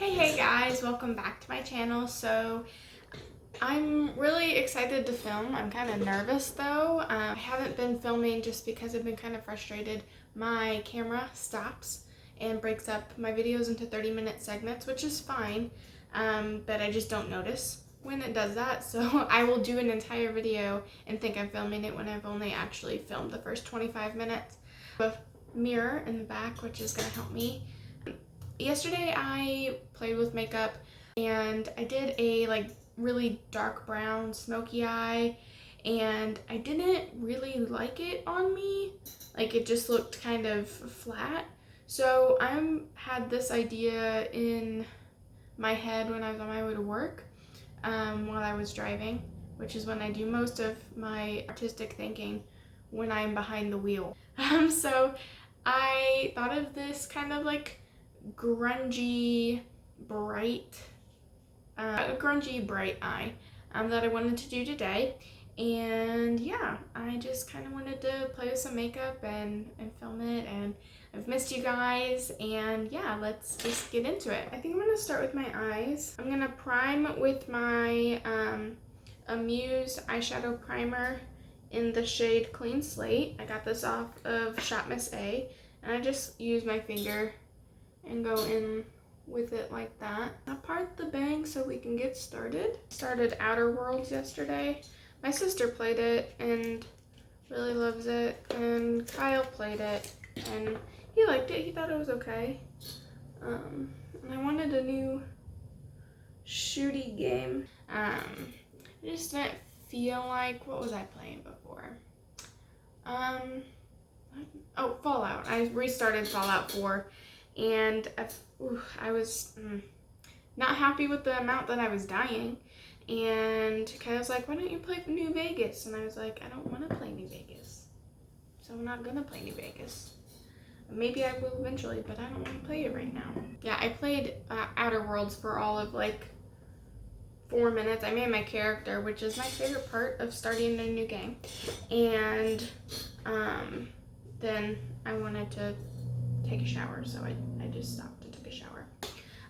Hey guys, welcome back to my channel. So I'm really excited to film. I'm kind of nervous though. I haven't been filming just because I've been kind of frustrated. My camera stops and breaks up my videos into 30-minute segments, which is fine, but I just don't notice when it does that. So I will do an entire video and think I'm filming it when I've only actually filmed the first 25 minutes. A mirror in the back, which is going to help me. Yesterday I played with makeup and I did a really dark brown smoky eye, and I didn't really like it on me. It just looked kind of flat. So I had this idea in my head when I was on my way to work while I was driving, which is when I do most of my artistic thinking, when I'm behind the wheel. So I thought of this kind of grungy bright eye that I wanted to do today. And yeah, I just kind of wanted to play with some makeup and film it, and I've missed you guys, and yeah, let's just get into it. I think I'm going to start with my eyes. I'm going to prime with my Amuse eyeshadow primer in the shade Clean Slate. I got this off of Shop Miss A, and I just use my finger and go in with it like that. I'll part the bang so we can get started. Started Outer Worlds yesterday. My sister played it and really loves it, and Kyle played it and he liked it. He thought it was okay. And I wanted a new shooty game. I just didn't feel like, what was I playing before? Oh, Fallout. I restarted Fallout 4. And I was not happy with the amount that I was dying. And Kyle's like, why don't you play New Vegas? And I was like, I don't want to play New Vegas. So I'm not going to play New Vegas. Maybe I will eventually, but I don't want to play it right now. Yeah, I played Outer Worlds for all of 4 minutes. I made my character, which is my favorite part of starting a new game. And then I wanted to take a shower, so I just stopped and took a shower.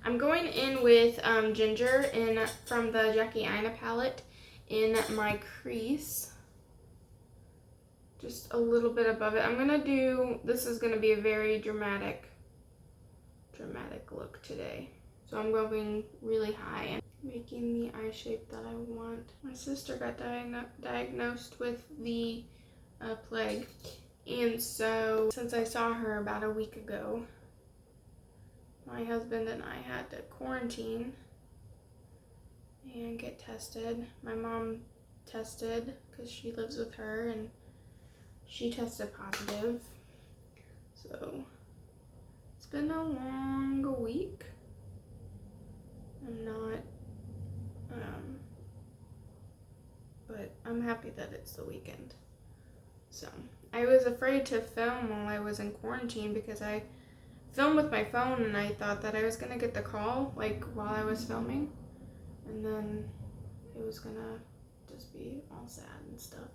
I'm going in with Ginger from the Jackie Aina palette in my crease, just a little bit above it. This is gonna be a very dramatic look today. So I'm going really high and making the eye shape that I want. My sister got diagnosed with the plague. And so, since I saw her about a week ago, my husband and I had to quarantine and get tested. My mom tested because she lives with her, and she tested positive. So, it's been a long week. I'm not, but I'm happy that it's the weekend. So, I was afraid to film while I was in quarantine because I filmed with my phone and I thought that I was going to get the call while I was filming, and then it was going to just be all sad and stuff.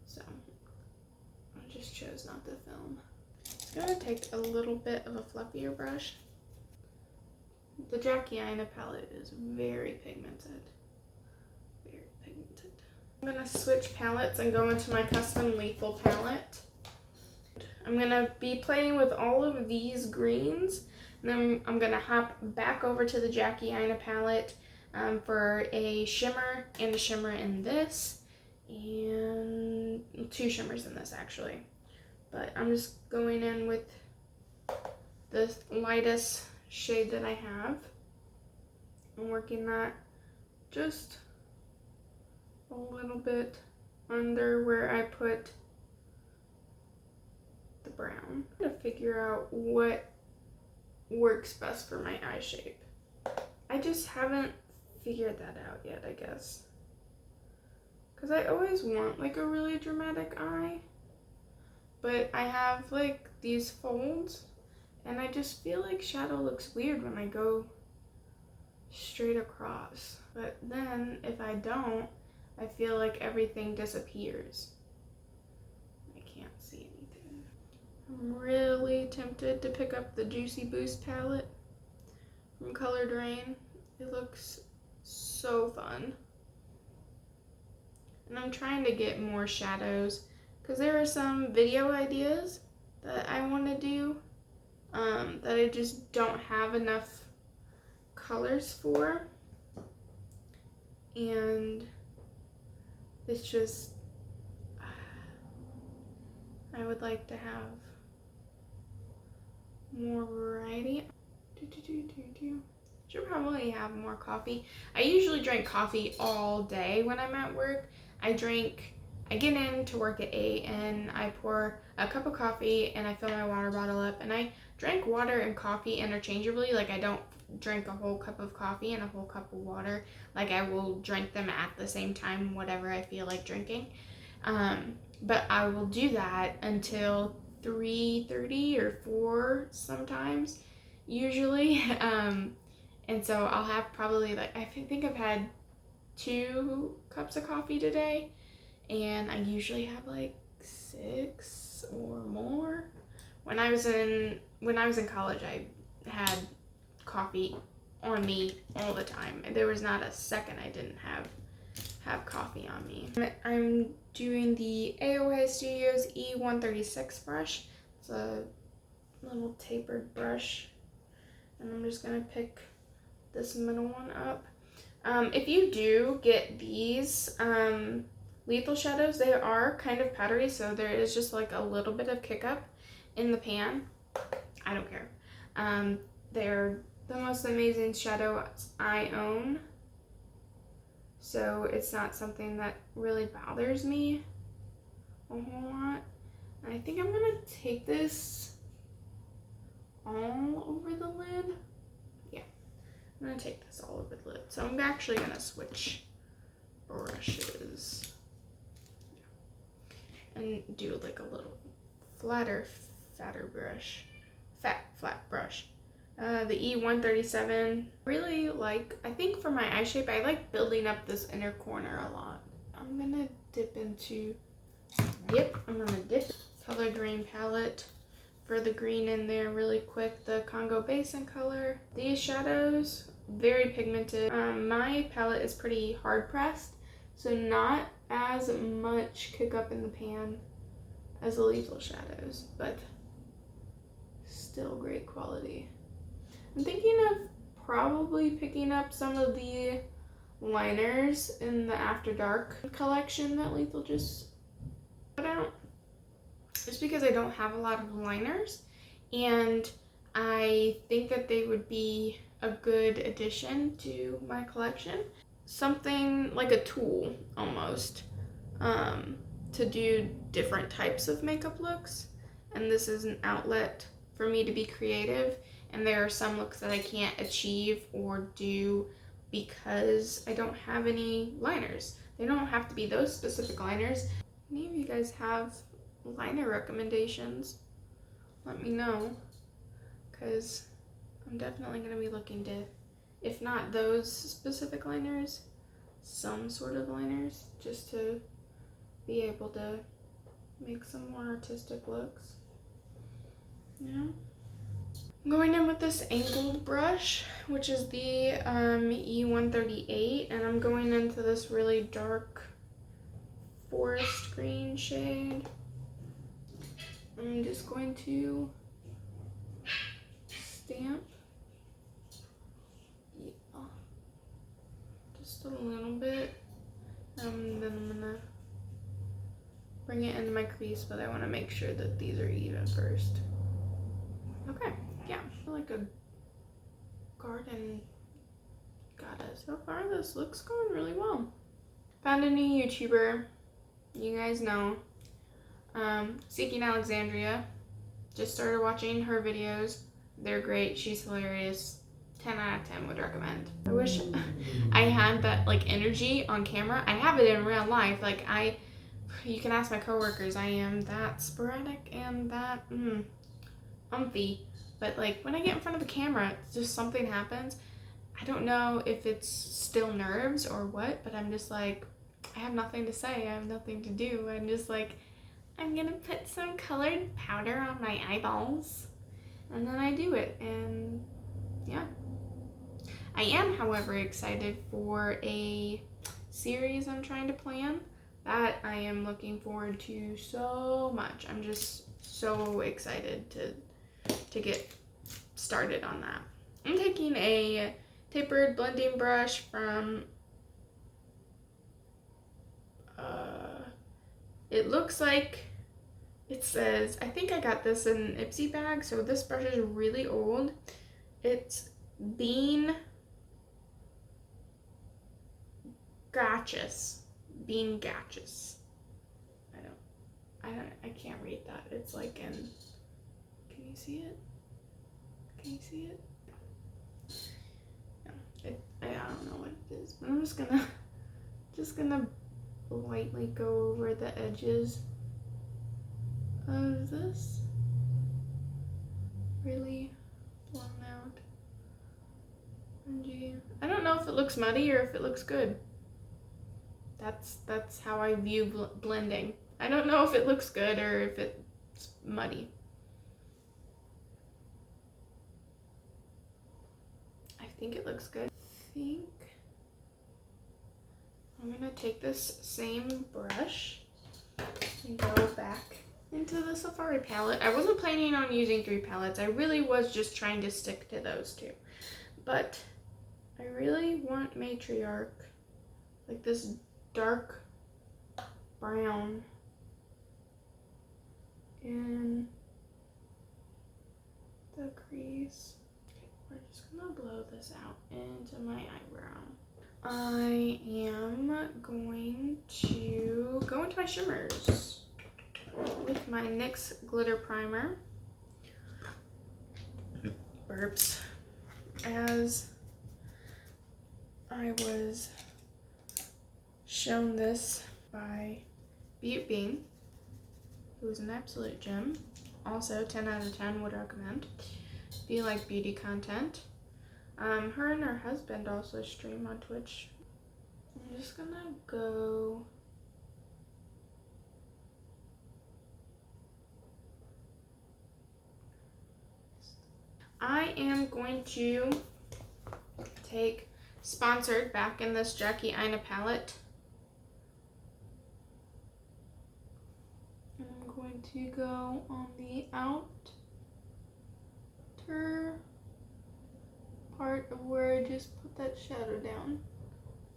So I just chose not to film. I'm going to take a little bit of a fluffier brush. The Jackie Aina palette is very pigmented. I'm going to switch palettes and go into my custom Lethal palette. I'm going to be playing with all of these greens, and then I'm going to hop back over to the Jackie Aina palette for a shimmer and a shimmer in this, and 2 shimmers in this actually. But I'm just going in with the lightest shade that I have. I'm working that just a little bit under where I put the brown. I'm gonna figure out what works best for my eye shape. I just haven't figured that out yet, I guess. Because I always want a really dramatic eye, but I have these folds, and I just feel like shadow looks weird when I go straight across. But then if I don't, I feel like everything disappears. I can't see anything. I'm really tempted to pick up the Juicy Boost palette from color drain. It looks so fun. And I'm trying to get more shadows because there are some video ideas that I want to do that I just don't have enough colors for. And it's just, I would like to have more variety. Should probably have more coffee. I usually drink coffee all day when I'm at work. I get in to work at 8 and I pour a cup of coffee and I fill my water bottle up, and I drink water and coffee interchangeably. Like, I don't drink a whole cup of coffee and a whole cup of water. Like, I will drink them at the same time, whatever I feel like drinking. But I will do that until 3:30 or 4 sometimes, usually. And so I'll have probably, like, I think I've had 2 cups of coffee today, and I usually have like 6 or more. When I was in college, I had coffee on me all the time, and there was not a second I didn't have coffee on me. I'm doing the AOA Studios E136 brush. It's a little tapered brush, and I'm just gonna pick this middle one up. If you do get these lethal shadows, they are kind of powdery, so there is just like a little bit of kick up in the pan. I don't care. They're the most amazing shadows I own, so it's not something that really bothers me a whole lot. I think I'm gonna take this all over the lid. Yeah, I'm gonna take this all over the lid. So I'm actually gonna switch brushes and do like a little fatter brush, flat brush. The E137. Really like, I think for my eye shape, I like building up this inner corner a lot. I'm gonna dip color drain palette for the green in there really quick. The Congo Basin color. These shadows, very pigmented. My palette is pretty hard pressed, so not as much kick up in the pan as the lethal shadows, but still great quality. I'm thinking of probably picking up some of the liners in the After Dark collection that Lethal just put out. Just because I don't have a lot of liners, and I think that they would be a good addition to my collection. Something like a tool almost, to do different types of makeup looks. And this is an outlet for me to be creative. And there are some looks that I can't achieve or do because I don't have any liners. They don't have to be those specific liners. Any of you guys have liner recommendations? Let me know, because I'm definitely going to be looking to, if not those specific liners, some sort of liners, just to be able to make some more artistic looks. Yeah. I'm going in with this angled brush, which is the E138, and I'm going into this really dark forest green shade. I'm just going to stamp, just a little bit, and then I'm gonna bring it into my crease, but I want to make sure that these are even first. Okay. Yeah, I feel like a garden goddess. So far, this looks going really well. Found a new YouTuber, you guys know, Seeking Alexandria. Just started watching her videos. They're great. She's hilarious. 10 out of 10 would recommend. I wish I had that like energy on camera. I have it in real life. Like you can ask my coworkers. I am that sporadic and that umphy. But like when I get in front of the camera, just something happens. I don't know if it's still nerves or what, but I'm just like, I have nothing to say. I have nothing to do. I'm just like, I'm gonna put some colored powder on my eyeballs. And then I do it. And yeah, I am, however, excited for a series I'm trying to plan that I am looking forward to so much. I'm just so excited to get started on that. I'm taking a tapered blending brush from it looks like it says, I think I got this in an Ipsy bag, so this brush is really old. It's Bean Gachus. Bean Gachus. I can't read that. It's like in, can you see it? Can you see it? No, I don't know what it is, but I'm just gonna lightly go over the edges of this. Really blown out. Grungy. I don't know if it looks muddy or if it looks good. That's how I view blending. I don't know if it looks good or if it's muddy. I think it looks good. I think I'm gonna take this same brush and go back into the Safari palette. I wasn't planning on using 3 palettes. I really was just trying to stick to those 2. But I really want Matriarch, like this dark brown in the crease. Okay, we're just gonna blow this out into my eyebrow. I am going to go into my shimmers with my NYX glitter primer. Burps. As I was shown this by Beaut Bean, who is an absolute gem. Also 10 out of 10 would recommend if you like beauty content. Her and her husband also stream on Twitch. I'm just gonna go I am going to take Sponsored back in this Jackie Aina palette. I'm going to go on the outer part of where I just put that shadow down,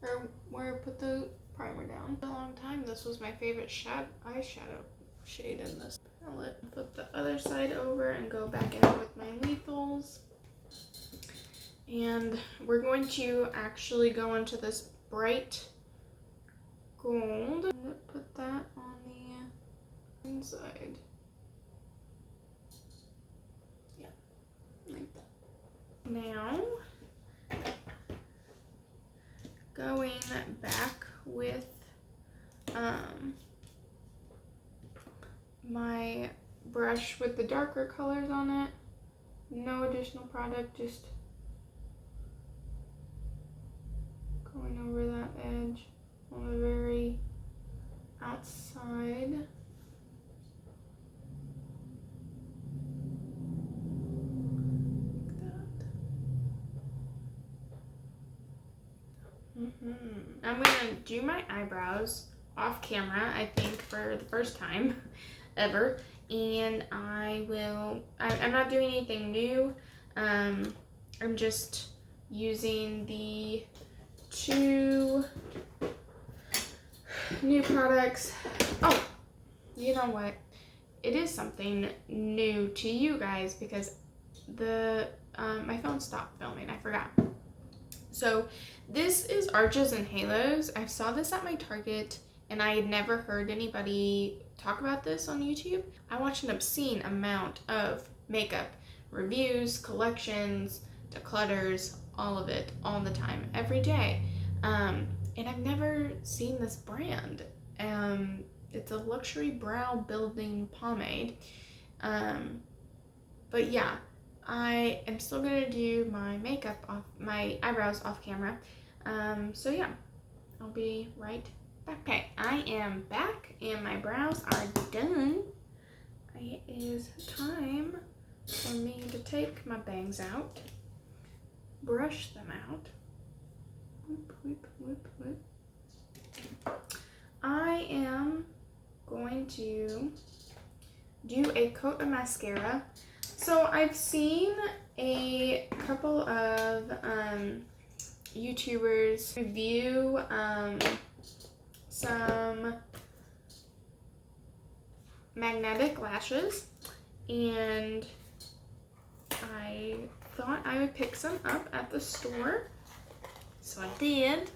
or where I put the primer down. For a long time, this was my favorite eyeshadow shade in this palette. Put the other side over and go back in with my lethals. And we're going to actually go into this bright gold. Put that on the inside. Yeah, like that. Now, going back with my brush with the darker colors on it. No additional product, just going over that edge on the very outside. Like that. I'm gonna do my eyebrows off camera, I think, for the first time ever. And I'm not doing anything new. I'm just using the 2 new products. Oh, you know what? It is something new to you guys because my phone stopped filming. I forgot. So this is Arches and Halos. I saw this at my Target and I had never heard anybody talk about this on YouTube. I watch an obscene amount of makeup reviews, collections, declutters, all of it, all the time, every day. And I've never seen this brand. It's a luxury brow building pomade. But yeah, I am still gonna do my makeup off, my eyebrows off camera. So yeah, I'll be right back. Okay, I am back and my brows are done. It is time for me to take my bangs out. brush them out. Whip, whip, whip, whip. I am going to do a coat of mascara. So I've seen a couple of YouTubers review some magnetic lashes, and I thought I would pick some up at the store, so I did,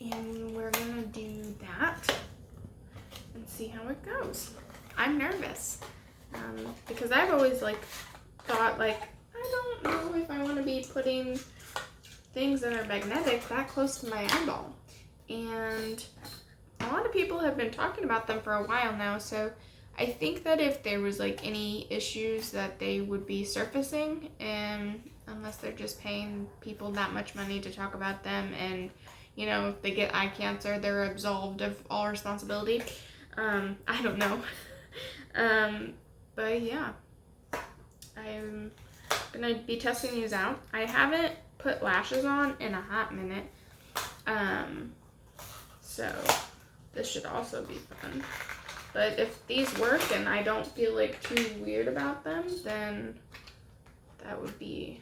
and we're gonna do that and see how it goes. I'm nervous because I've always thought I don't know if I want to be putting things that are magnetic that close to my eyeball, and a lot of people have been talking about them for a while now, so I think that if there was any issues that they would be surfacing, and unless they're just paying people that much money to talk about them, and if they get eye cancer, they're absolved of all responsibility. I don't know. But yeah, I'm gonna be testing these out. I haven't put lashes on in a hot minute, so this should also be fun. But if these work and I don't feel too weird about them, then that would be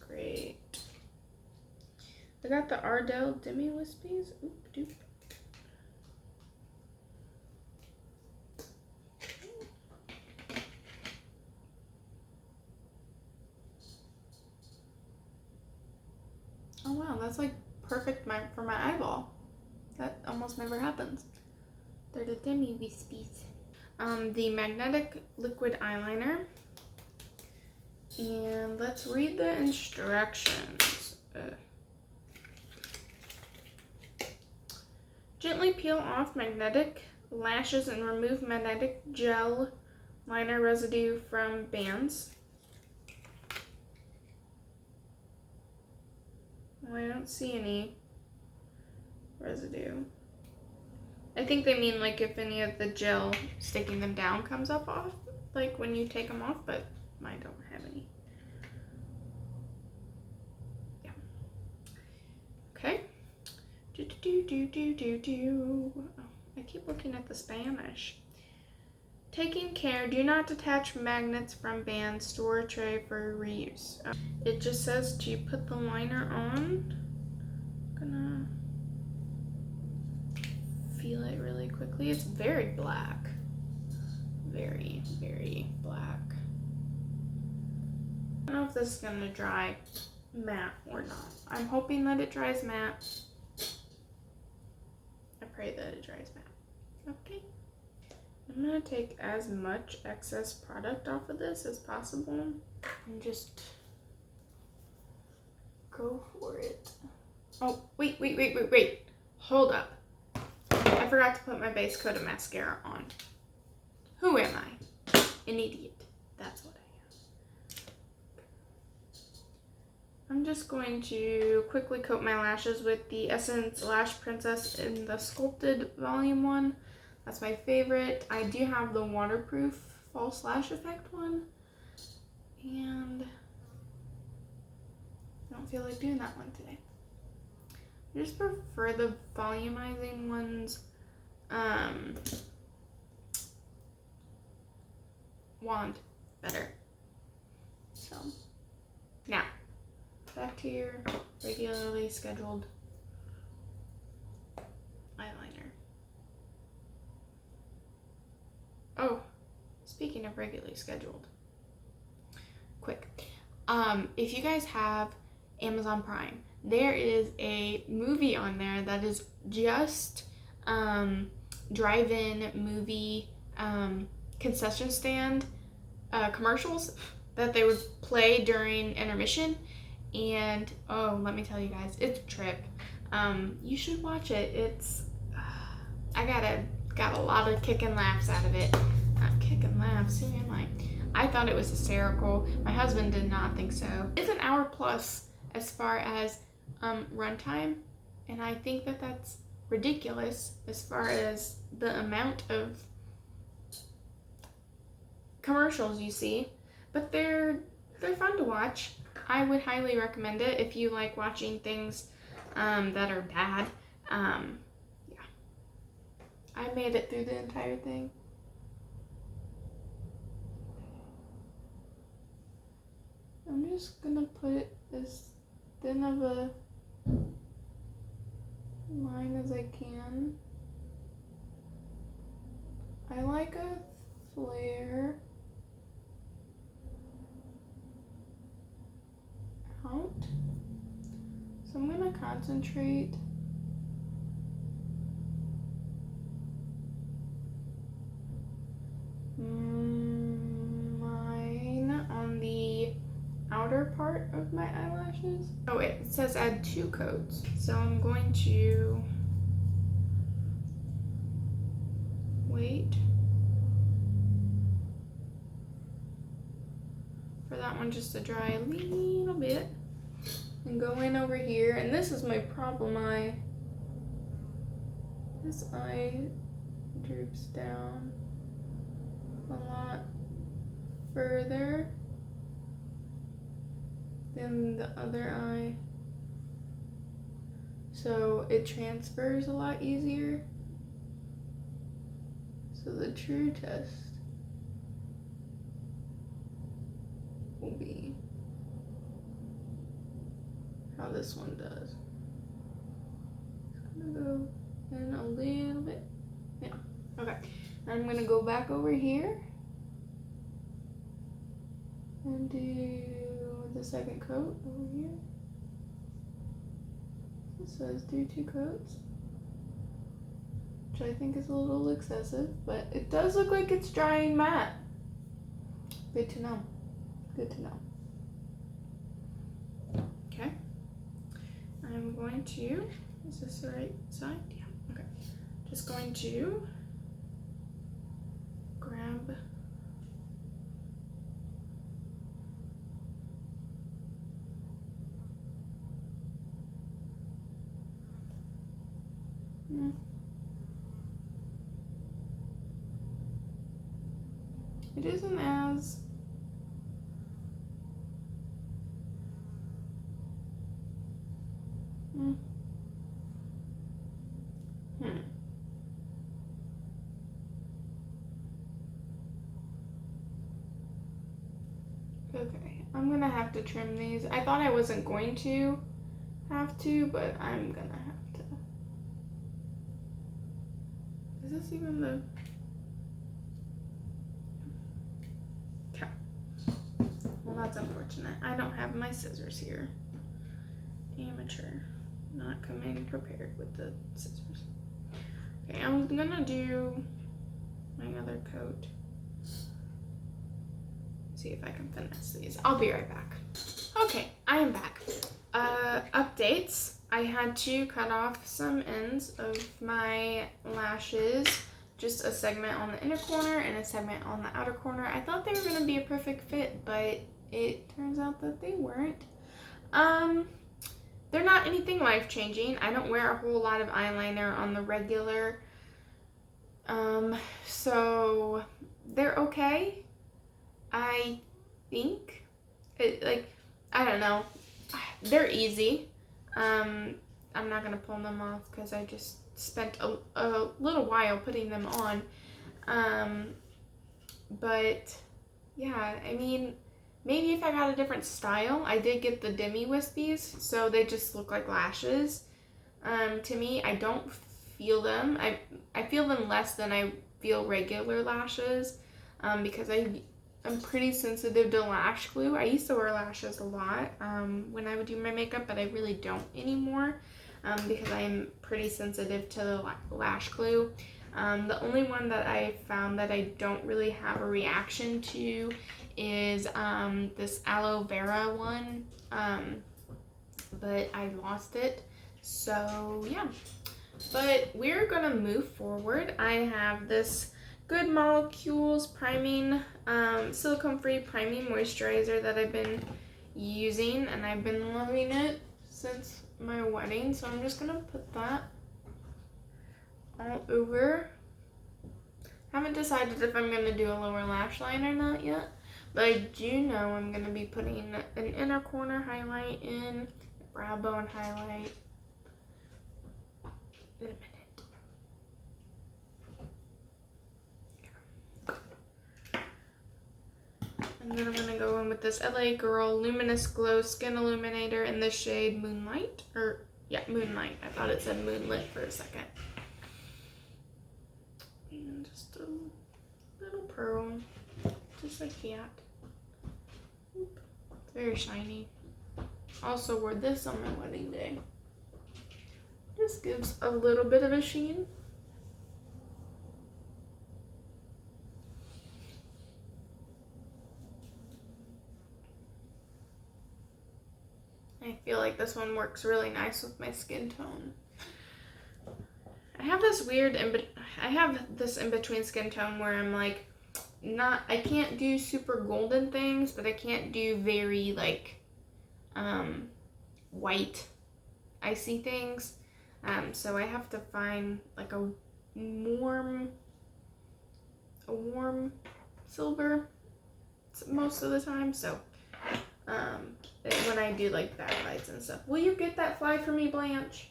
great. I got the Ardell Demi Wispies. Oop doop. Oh wow, that's perfect for my eyeball. That almost never happens. They're the Demi Wispies. The magnetic liquid eyeliner. And let's read the instructions. Gently peel off magnetic lashes and remove magnetic gel liner residue from bands. Well, I don't see any residue. I think they mean if any of the gel sticking them down comes up off, when you take them off, but mine don't have any. Yeah. Okay. Oh, I keep looking at the Spanish. Taking care, do not detach magnets from bands, store tray for reuse. It just says to put the liner on. I'm gonna feel it really quickly. It's very black. Very, very black. I don't know if this is gonna dry matte or not. I'm hoping that it dries matte. I pray that it dries matte. Okay. I'm gonna take as much excess product off of this as possible and just go for it. Oh, wait. Hold up. I forgot to put my base coat of mascara on. Who am I? An idiot. That's what I am. I'm just going to quickly coat my lashes with the Essence Lash Princess in the Sculpted Volume 1. That's my favorite. I do have the waterproof false lash effect one, and I don't feel like doing that one today. I just prefer the volumizing ones wand better. So now back to your regularly scheduled eyeliner. Oh, speaking of regularly scheduled, quick. If you guys have Amazon Prime, there is a movie on there that is just drive-in movie concession stand commercials that they would play during intermission, and oh, let me tell you guys, it's a trip. You should watch it. It's I got a lot of kick and laughs out of it. Not kick and laughs, who am I? I thought it was hysterical. My husband did not think so. It's an hour plus as far as runtime, and I think that that's ridiculous as far as the amount of commercials you see, but they're fun to watch. I would highly recommend it if you like watching things that are bad. Yeah. I made it through the entire thing. I'm just gonna put as thin of a line as I can. I like a flare out. So I'm gonna concentrate mine on the outer part of my eyelashes. Oh, it says add 2 coats. So I'm going to wait for that one just to dry a little bit and go in over here. And this is my problem eye. This eye droops down a lot further than the other eye, so it transfers a lot easier. So the true test will be how this one does. It's gonna go in a little bit. Yeah. Okay. I'm gonna go back over here and do the second coat over here. It says do 2 coats, which I think is a little excessive, but it does look like it's drying matte. Good to know. Good to know. Okay. I'm going to, is this the right side? Yeah. Okay. Just going to grab it isn't as Okay, I'm gonna have to trim these. I thought I wasn't going to have to, but I'm gonna have to. Is this even the... Okay. Well, that's unfortunate. I don't have my scissors here. Amateur. Not coming prepared with the scissors. Okay, I'm gonna do my other coat. See if I can finesse these. I'll be right back. Okay, I am back. Updates. I had to cut off some ends of my lashes. Just a segment on the inner corner and a segment on the outer corner. I thought they were going to be a perfect fit, but it turns out that they weren't. They're not anything life-changing. I don't wear a whole lot of eyeliner on the regular. So they're okay. I think, I don't know, they're easy. I'm not going to pull them off because I just spent a little while putting them on. But, yeah, I mean, maybe if I got a different style. I did get the demi wispies, so they just look like lashes. To me, I don't feel them. I feel them less than I feel regular lashes, because I'm pretty sensitive to lash glue. I used to wear lashes a lot when I would do my makeup, but I really don't anymore because I'm pretty sensitive to the lash glue. The only one that I found that I don't really have a reaction to is this aloe vera one, but I lost it. So yeah, but we're gonna move forward. I have this Good Molecules priming, silicone-free priming moisturizer that I've been using, and I've been loving it since my wedding. So I'm just gonna put that all over. Haven't decided if I'm gonna do a lower lash line or not yet, But I do know I'm going to be putting an inner corner highlight in, a brow bone highlight in a minute. And then I'm going to go in with this LA Girl Luminous Glow Skin Illuminator in the shade Moonlight. Or, yeah, Moonlight. I thought it said Moonlit for a second. And just a little pearl, just like that. It's very shiny. Also wore this on my wedding day. This gives a little bit of a sheen. I feel like this one works really nice with my skin tone. I have this weird in between skin tone where I'm like, I can't do super golden things, but I can't do very like white icy things. So I have to find like a warm silver most of the time. So when I do like backlights and stuff. Will you get that fly for me, Blanche?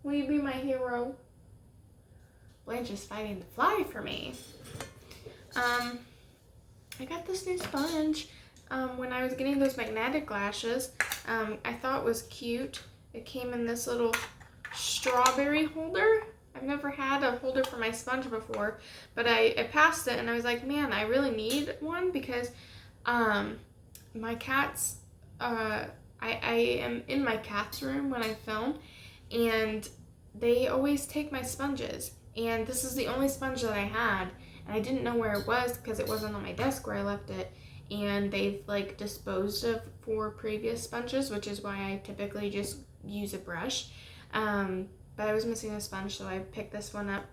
Will you be my hero? Blanche is fighting the fly for me. I got this new sponge when I was getting those magnetic lashes. I thought it was cute. It came in this little strawberry holder. I've never had a holder for my sponge before, but I passed it and I was like, man, I really need one because my cats, I am in my cat's room when I film, and they always take my sponges. And this is the only sponge that I had, and I didn't know where it was because it wasn't on my desk where I left it. And they've like disposed of 4 previous sponges, which is why I typically just use a brush. But I was missing a sponge, so I picked this one up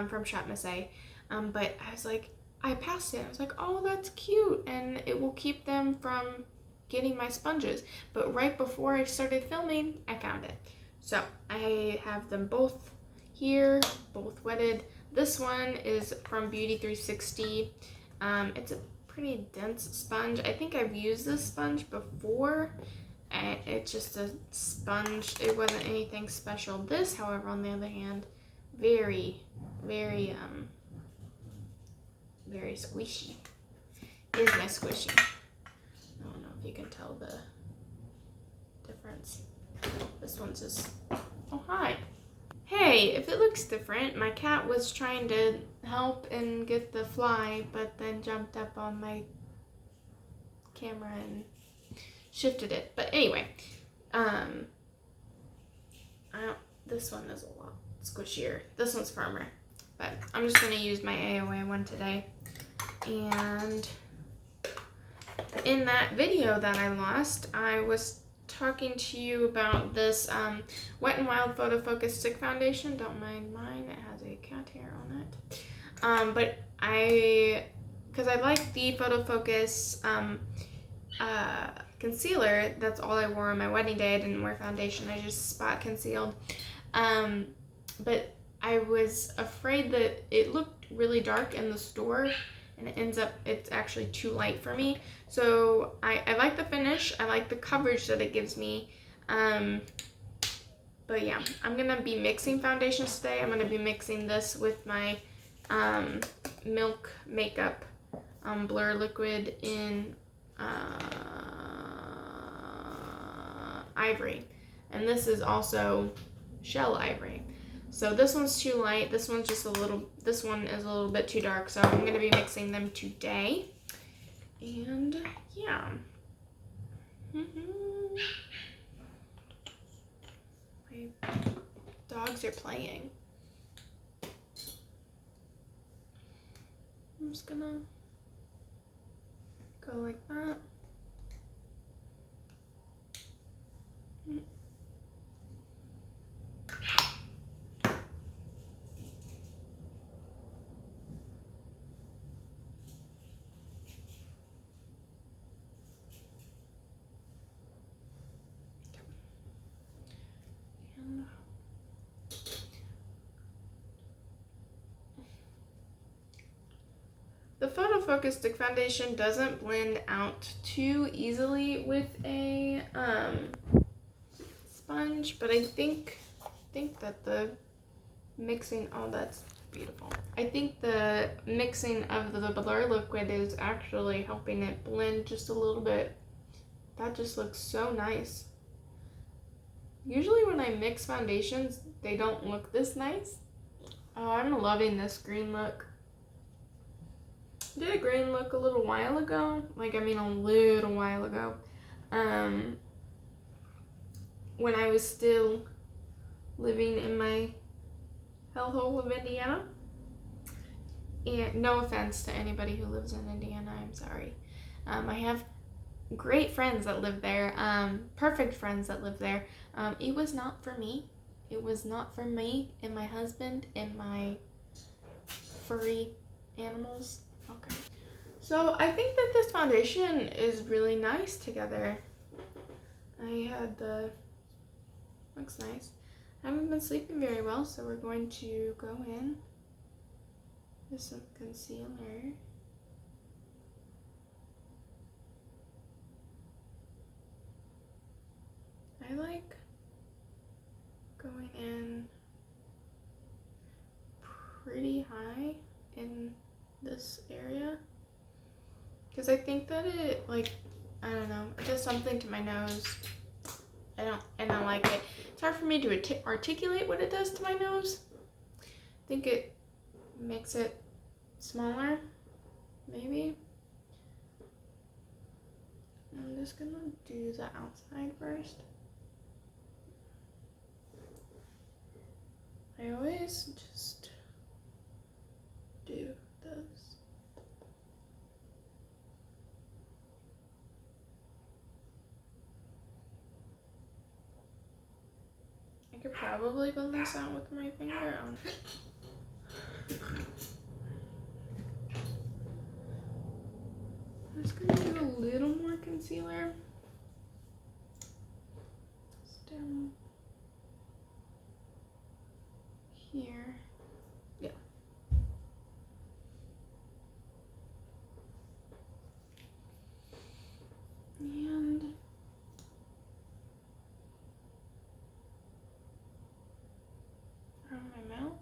from Shop Miss A. But I was like, I passed it. I was like, oh, that's cute, and it will keep them from getting my sponges. But right before I started filming, I found it. So I have them both here, both wetted. This one is from Beauty 360. It's a pretty dense sponge. I think I've used this sponge before. It's just a sponge. It wasn't anything special. This, however, on the other hand, very squishy. Here's my squishy. I don't know if you can tell the difference. This one's just, oh hi. Hey, if it looks different, my cat was trying to help and get the fly, but then jumped up on my camera and shifted it. But anyway, this one is a lot squishier. This one's firmer, but I'm just gonna use my AOA one today. And in that video that I lost, I was talking to you about this Wet n Wild Photo Focus Stick Foundation. Don't mind mine, it has a cat hair on it. But because I like the Photo Focus concealer, that's all I wore on my wedding day. I didn't wear foundation, I just spot concealed. But I was afraid that it looked really dark in the store, and it's actually too light for me. So I like the finish, I like the coverage that it gives me. But yeah, I'm gonna be mixing foundations today. I'm gonna be mixing this with my Milk Makeup Blur Liquid in Ivory. And this is also Shell Ivory. So this one's too light, this one is a little bit too dark, so I'm going to be mixing them today. And yeah. My dogs are playing. I'm just gonna go like that. Focus Stick Foundation doesn't blend out too easily with a sponge, but I think that the mixing, oh, that's beautiful. I think the mixing of the blur liquid is actually helping it blend just a little bit. That just looks so nice. Usually when I mix foundations, they don't look this nice. Oh, I'm loving this green look. I did a green look a little while ago. Like, I mean a little while ago. When I was still living in my hellhole of Indiana. And no offense to anybody who lives in Indiana, I'm sorry. I have great friends that live there, perfect friends that live there. It was not for me. It was not for me and my husband and my furry animals. Okay. So I think that this foundation is really nice together. Looks nice. I haven't been sleeping very well, so we're going to go in with some concealer. I like going in pretty high in this area because I think that it, like, I don't know, it does something to my nose. I don't like it. It's hard for me to articulate what it does to my nose. I think it makes it smaller, maybe. I'm just gonna do the outside first. I always just do this. I could probably blend this out with my finger on it. I'm just gonna do a little more concealer. Just down here. Yeah. And around my mouth.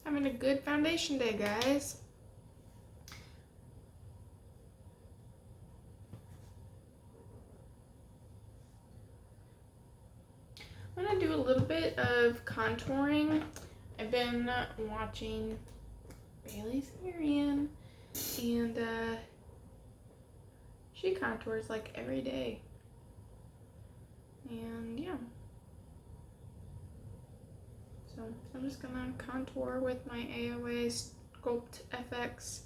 Having a good foundation day, guys. I'm gonna do a little bit of contouring. I've been watching Bailey Sarian, and she contours like every day. And yeah. So I'm just gonna contour with my AOA Sculpt FX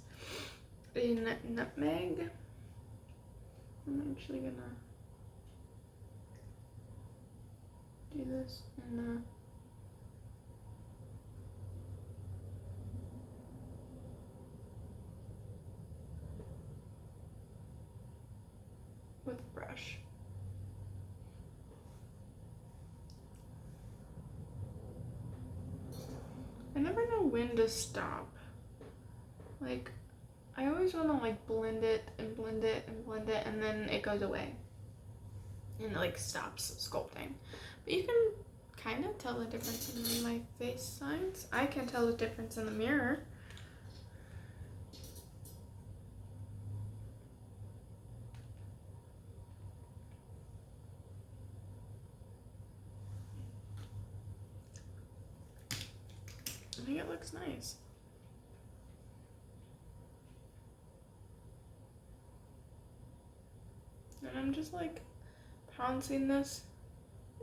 in Nutmeg. I'm actually gonna do this in with a brush. I never know when to stop. Like, I always want to like blend it and blend it and blend it, and then it goes away and it like stops sculpting. But you can kind of tell the difference in my face signs. I can tell the difference in the mirror. I think it looks nice. And I'm just like pouncing this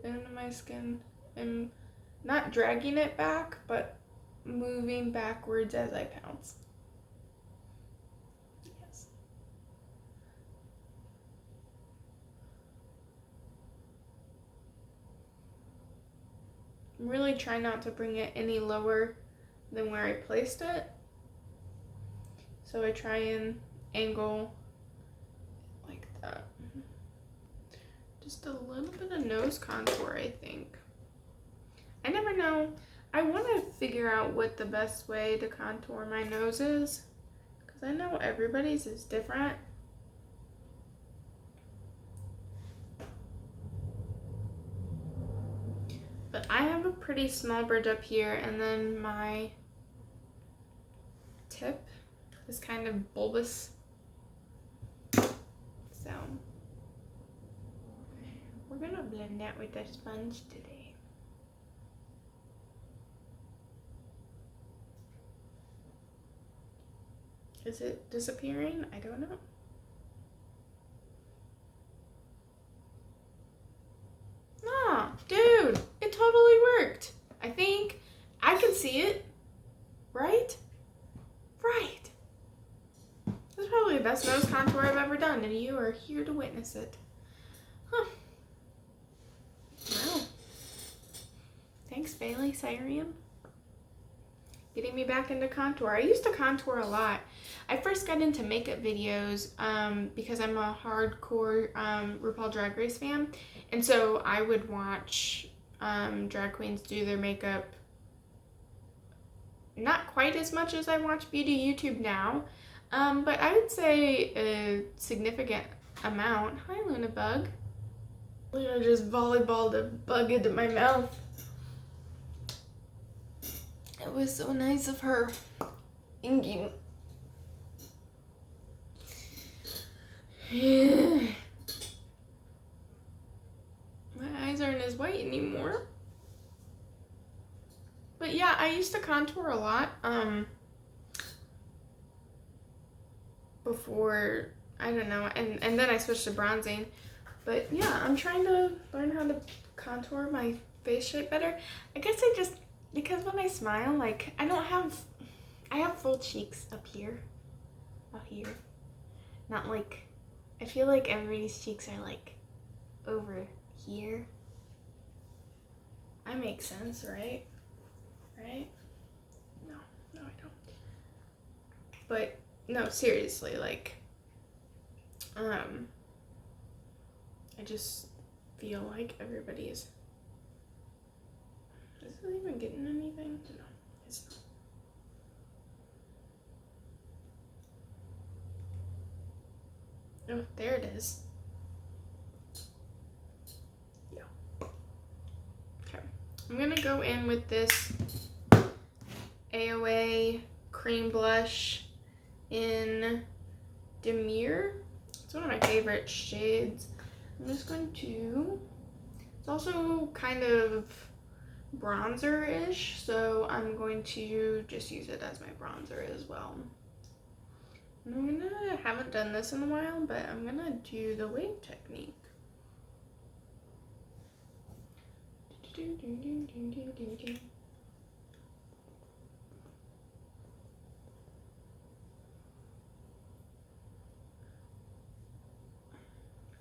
into my skin and not dragging it back, but moving backwards as I pounce. Yes. I'm really trying not to bring it any lower than where I placed it. So I try and angle that. Just a little bit of nose contour, I think. I never know. I want to figure out what the best way to contour my nose is, because I know everybody's is different. But I have a pretty small bridge up here, and then my tip is kind of bulbous. So we're gonna blend that with a sponge today. Is it disappearing? I don't know. Ah, dude, it totally worked. I think I can see it, right? Right. This is probably the best nose contour I've ever done, and you are here to witness it. Huh. Wow. Thanks, Bailey Cyrene. Getting me back into contour. I used to contour a lot. I first got into makeup videos because I'm a hardcore RuPaul Drag Race fan. And so I would watch drag queens do their makeup not quite as much as I watch beauty YouTube now. But I would say a significant amount. Hi, Luna Bug. Luna just volleyballed a bug into my mouth. It was so nice of her. Thank you. Yeah. My eyes aren't as white anymore. But yeah, I used to contour a lot before, I don't know, and then I switched to bronzing. But yeah, I'm trying to learn how to contour my face shape better. I guess I just, because when I smile, like, I have full cheeks up here. Not like, I feel like everybody's cheeks are like over here. I make sense, right? Right? No, I don't. But no, seriously, like, I just feel like everybody is it even getting anything? No, it's not. Oh, there it is. Yeah. Okay. I'm gonna go in with this AOA cream blush in Demure. It's one of my favorite shades. I'm just going to, it's also kind of bronzer-ish, so I'm going to just use it as my bronzer as well. And I haven't done this in a while, but I'm gonna do the wave technique.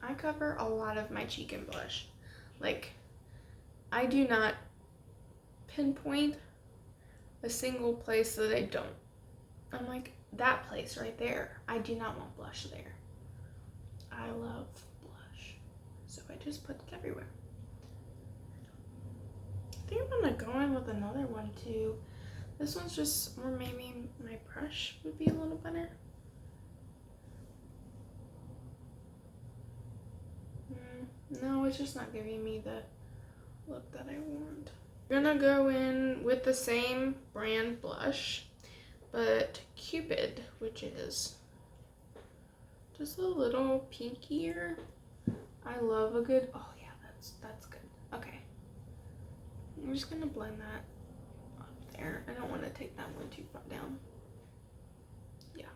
I cover a lot of my cheek in blush. Like, I do not pinpoint a single place that I don't. I'm like, that place right there, I do not want blush there. I love blush, so I just put it everywhere. I think I'm gonna go in with another one too. This one's just, or maybe my brush would be a little better. No, it's just not giving me the look that I want. I'm gonna go in with the same brand blush, but Cupid, which is just a little pinkier. I love a good, oh yeah, that's good. Okay. I'm just gonna blend that up there. I don't want to take that one too far down. Yeah.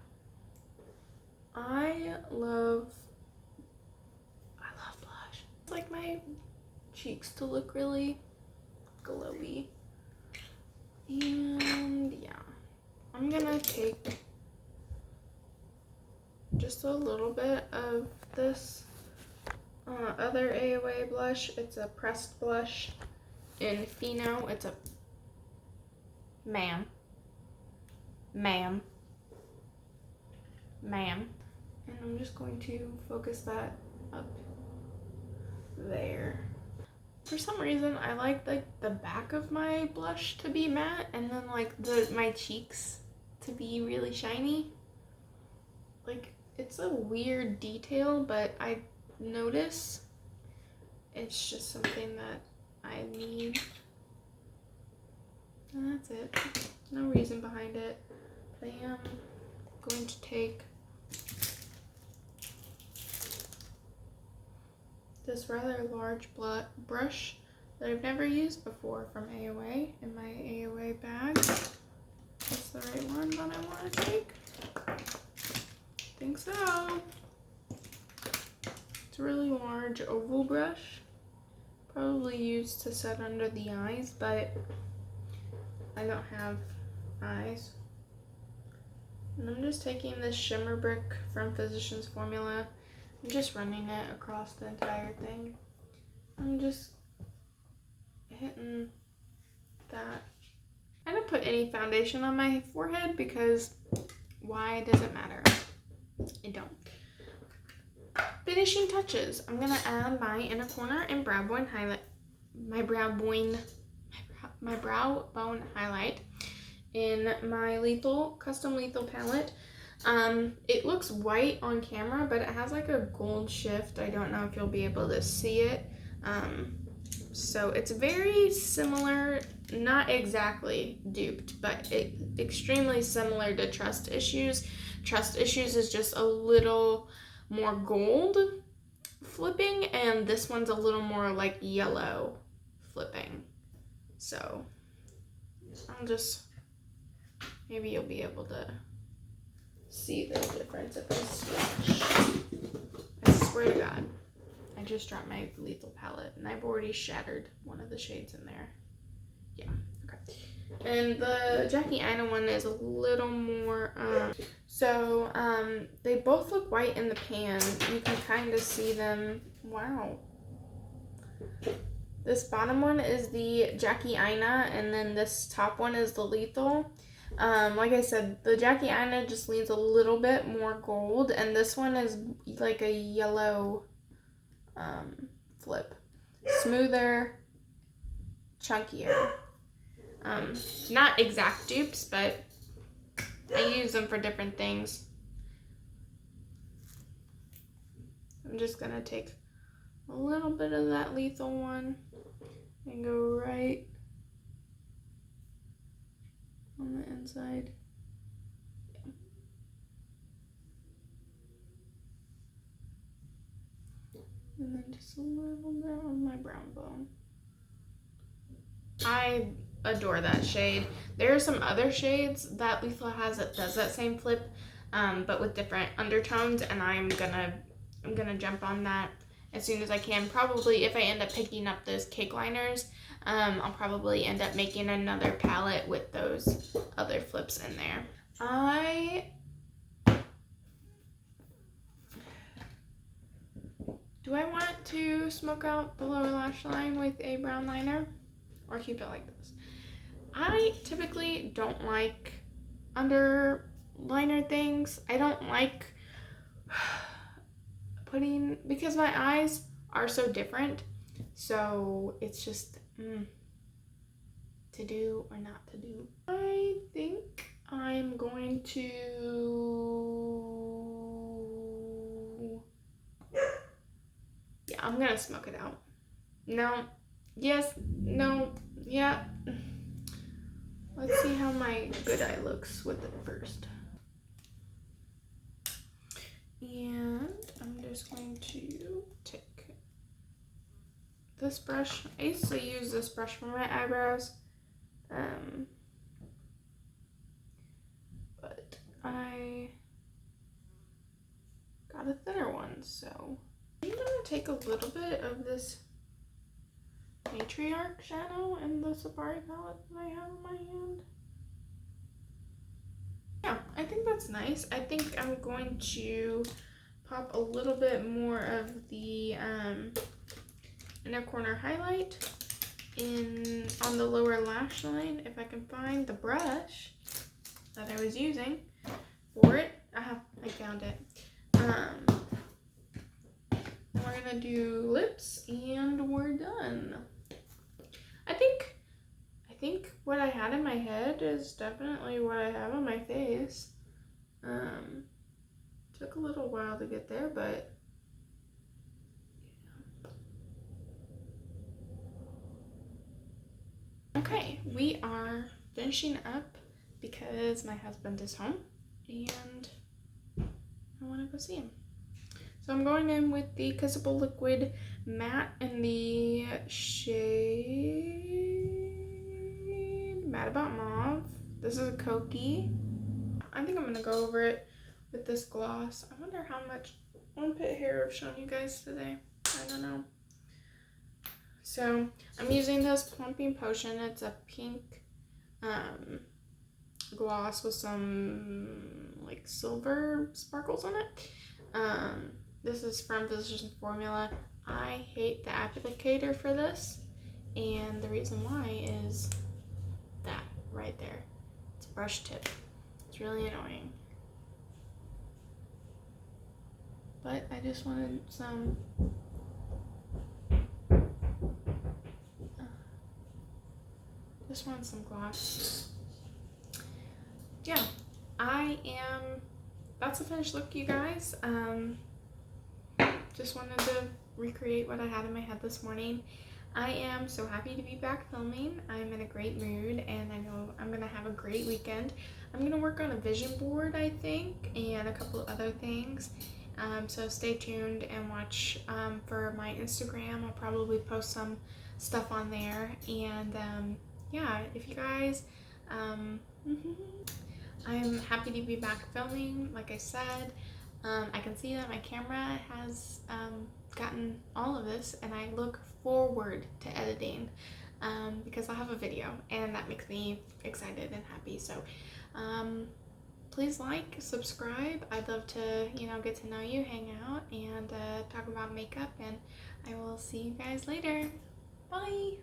I love blush. It's like my cheeks to look really glowy. And yeah, I'm gonna take just a little bit of this other AOA blush. It's a pressed blush in Fino. It's a ma'am. And I'm just going to focus that up there. For some reason, I like the back of my blush to be matte and then like my cheeks to be really shiny. Like, it's a weird detail, but I notice it's just something that I need. And that's it. No reason behind it. I am going to take this rather large brush that I've never used before from AOA in my AOA bag. That's the right one that I want to take. I think so. It's a really large oval brush, probably used to set under the eyes, but I don't have eyes. And I'm just taking this shimmer brick from Physicians Formula. I'm just running it across the entire thing. I'm just hitting that. I didn't put any foundation on my forehead because why does it matter? I don't. Finishing touches. I'm gonna add my inner corner and brow bone highlight. My brow bone highlight in my custom lethal palette. It looks white on camera, but it has like a gold shift. I don't know if you'll be able to see it. So it's very similar, not exactly duped, but extremely similar to Trust Issues. Trust Issues is just a little more gold flipping, and this one's a little more like yellow flipping. So I'll just, maybe you'll be able to see the difference if I switch. I swear to God, I just dropped my lethal palette and I've already shattered one of the shades in there. Yeah, okay. And the Jackie Aina one is a little more, they both look white in the pan. You can kind of see them. Wow. This bottom one is the Jackie Aina, and then this top one is the lethal. Like I said, the Jackie Aina just leans a little bit more gold, and this one is like a yellow flip. Smoother, chunkier. Not exact dupes, but I use them for different things. I'm just gonna take a little bit of that lethal one and go right on the inside. And then just a little bit on my brown bone. I adore that shade. There are some other shades that Lethal has that does that same flip, but with different undertones, and I'm gonna jump on that as soon as I can. Probably if I end up picking up those cake liners, I'll probably end up making another palette with those other flips in there. Do I want to smoke out the lower lash line with a brown liner or keep it like this? I typically don't like underliner things. I don't like because my eyes are so different. So it's just to do or not to do. I think I'm going to, yeah, I'm gonna smoke it out. No, yes, no, yeah. Let's see how my good eye looks with it first. And I'm just going to take this brush. I used to use this brush for my eyebrows, but I got a thinner one, so I'm gonna take a little bit of this Matriarch shadow in the Safari palette that I have in my hand. Yeah, I think that's nice. I think I'm going to pop a little bit more of the inner corner highlight on the lower lash line if I can find the brush that I was using for it. I found it. We're gonna do lips and we're done. I think what I had in my head is definitely what I have on my face. Took a little while to get there, but yeah. Okay, we are finishing up because my husband is home and I want to go see him. So I'm going in with the Kissable Liquid Matte in the shade Matte About Mauve. This is a Kokie. I think I'm going to go over it with this gloss. I wonder how much armpit hair I've shown you guys today. I don't know. So I'm using this Plumping Potion. It's a pink gloss with some like silver sparkles on it. This is from Physicians Formula. I hate the applicator for this, and the reason why is that right there. It's a brush tip. It's really annoying. But I just wanted some gloss. Yeah, that's a finished look, you guys. Just wanted to recreate what I had in my head this morning. I am so happy to be back filming. I'm in a great mood and I know I'm gonna have a great weekend. I'm gonna work on a vision board, I think, and a couple of other things. So stay tuned and watch for my Instagram. I'll probably post some stuff on there. And yeah, if you guys, I'm happy to be back filming, like I said. I can see that my camera has gotten all of this, and I look forward to editing because I'll have a video, and that makes me excited and happy. So please like, subscribe. I'd love to, get to know you, hang out, and talk about makeup, and I will see you guys later. Bye!